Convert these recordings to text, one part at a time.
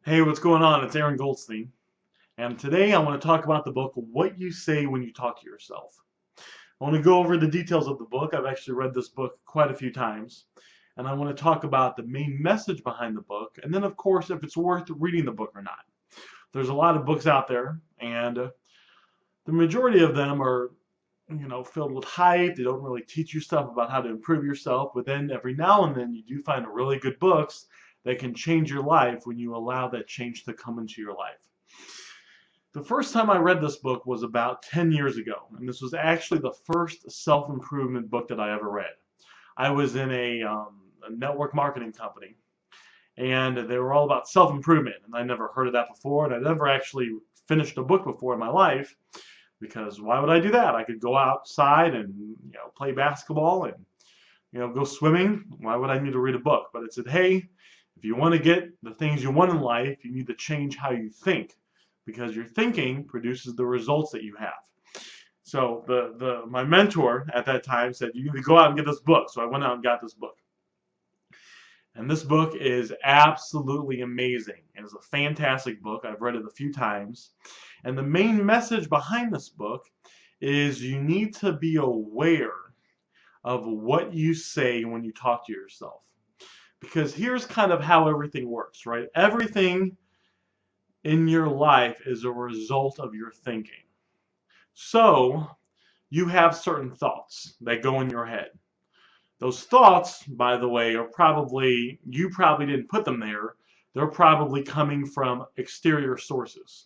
Hey, what's going on? It's Aaron Goldsten, and today I want to talk about the book What You Say When You Talk to Yourself. I want to go over the details of the book. I've actually read this book quite a few times, and I want to talk about the main message behind the book, and then, of course, if it's worth reading the book or not. There's a lot of books out there, and the majority of them are, filled with hype. They don't really teach you stuff about how to improve yourself, but then every now and then you do find really good books that can change your life when you allow that change to come into your life. The first time I read this book was about 10 years ago, and this was actually the first self-improvement book that I ever read. I was in a network marketing company, and they were all about self-improvement, and I never heard of that before, and I never actually finished a book before in my life, because why would I do that? I could go outside and play basketball and go swimming. Why would I need to read a book? But it said, hey, if you want to get the things you want in life, you need to change how you think, because your thinking produces the results that you have. So my mentor at that time said, you need to go out and get this book. So I went out and got this book. And this book is absolutely amazing. It is a fantastic book. I've read it a few times. And the main message behind this book is you need to be aware of what you say when you talk to yourself. Because here's kind of how everything works, right? Everything in your life is a result of your thinking. So you have certain thoughts that go in your head. Those thoughts, by the way, you probably didn't put them there. They're probably coming from exterior sources.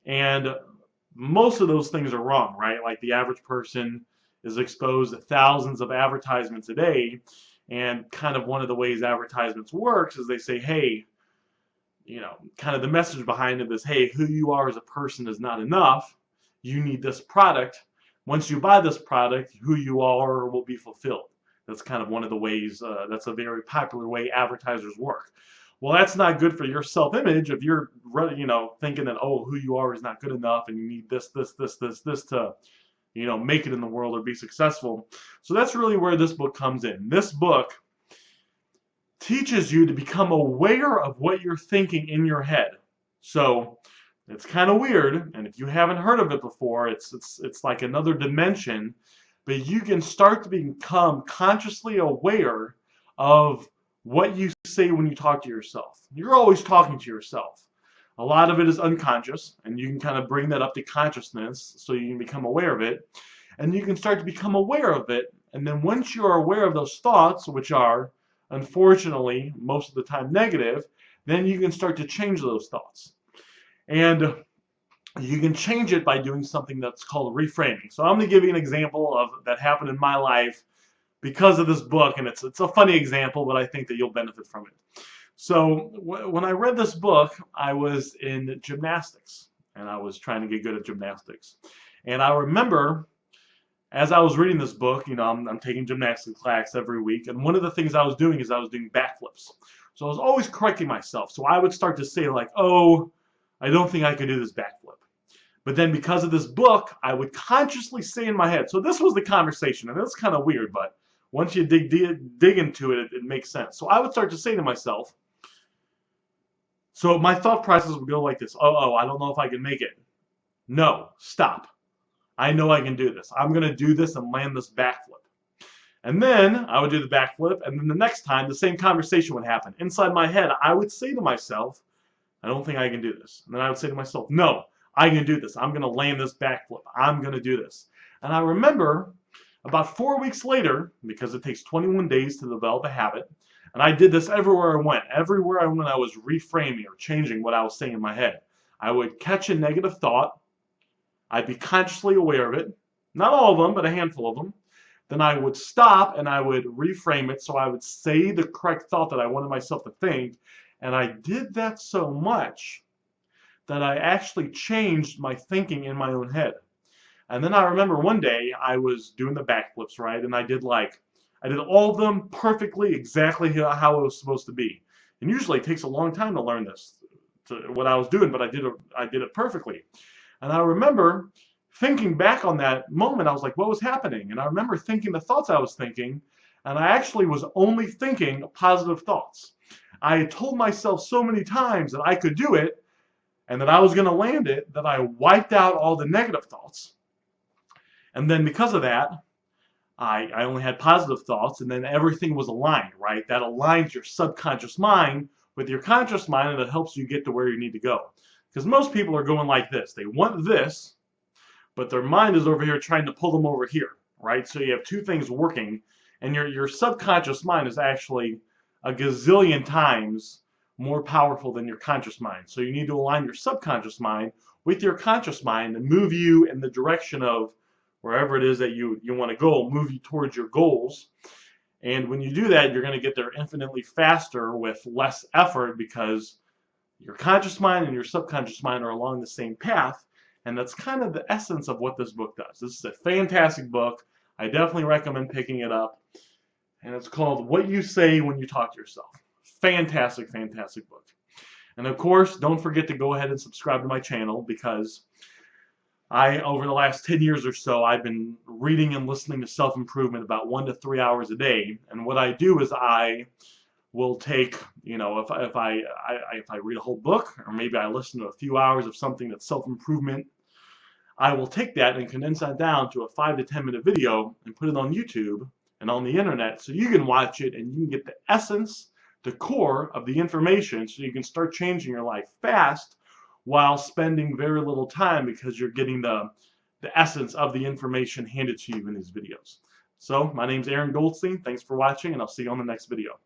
And most of those things are wrong, right? Like the average person is exposed to thousands of advertisements a day. And kind of one of the ways advertisements works is they say, hey, kind of the message behind it is, hey, who you are as a person is not enough. You need this product. Once you buy this product, who you are will be fulfilled. That's kind of one of the ways, that's a very popular way advertisers work. Well, that's not good for your self-image if you're, thinking that, oh, who you are is not good enough and you need this to, make it in the world or be successful. So that's really where this book comes in. This book teaches you to become aware of what you're thinking in your head. So it's kind of weird, and if you haven't heard of it before, it's like another dimension. But you can start to become consciously aware of what you say when you talk to yourself. You're always talking to yourself. A lot of it is unconscious, and you can kind of bring that up to consciousness so you can become aware of it. And you can start to become aware of it. And then once you're aware of those thoughts, which are, unfortunately, most of the time negative, then you can start to change those thoughts. And you can change it by doing something that's called reframing. So I'm going to give you an example of that happened in my life because of this book, and it's a funny example, but I think that you'll benefit from it. So when I read this book, I was in gymnastics, and I was trying to get good at gymnastics. And I remember, as I was reading this book, I'm taking gymnastics class every week, and one of the things I was doing is I was doing backflips. So I was always correcting myself. So I would start to say like, oh, I don't think I could do this backflip. But then because of this book, I would consciously say in my head, so this was the conversation, and it's kind of weird, but once you dig into it, it makes sense. So I would start to say to myself, so my thought process would go like this, I don't know if I can make it. No, stop. I know I can do this. I'm going to do this and land this backflip. And then I would do the backflip, and then the next time, the same conversation would happen. Inside my head, I would say to myself, I don't think I can do this. And then I would say to myself, no, I can do this. I'm going to land this backflip. I'm going to do this. And I remember about 4 weeks later, because it takes 21 days to develop a habit, and I did this everywhere I went. Everywhere I went, I was reframing or changing what I was saying in my head. I would catch a negative thought. I'd be consciously aware of it. Not all of them, but a handful of them. Then I would stop and I would reframe it. So I would say the correct thought that I wanted myself to think. And I did that so much that I actually changed my thinking in my own head. And then I remember one day I was doing the backflips, right? And I did all of them perfectly, exactly how it was supposed to be. And usually it takes a long time to learn this, what I was doing, but I did it perfectly. And I remember thinking back on that moment, I was like, what was happening? And I remember thinking the thoughts I was thinking, and I actually was only thinking positive thoughts. I had told myself so many times that I could do it and that I was going to land it that I wiped out all the negative thoughts. And then because of that, I only had positive thoughts, and then everything was aligned, right? That aligns your subconscious mind with your conscious mind, and it helps you get to where you need to go. Because most people are going like this. They want this, but their mind is over here trying to pull them over here, right? So you have two things working, and your subconscious mind is actually a gazillion times more powerful than your conscious mind. So you need to align your subconscious mind with your conscious mind and move you in the direction of wherever it is that you want to go, move you towards your goals. And when you do that, you're going to get there infinitely faster with less effort because your conscious mind and your subconscious mind are along the same path. And that's kind of the essence of what this book does. This is a fantastic book. I definitely recommend picking it up. And it's called What You Say When You Talk to Yourself. Fantastic, fantastic book. And of course, don't forget to go ahead and subscribe to my channel because over the last 10 years or so, I've been reading and listening to self-improvement about 1 to 3 hours a day. And what I do is I will take, if I read a whole book, or maybe I listen to a few hours of something that's self-improvement, I will take that and condense that down to a 5 to 10 minute video and put it on YouTube and on the internet so you can watch it and you can get the essence, the core of the information so you can start changing your life fast while spending very little time because you're getting the essence of the information handed to you in these videos. So my name's Aaron Goldstein. Thanks for watching, and I'll see you on the next video.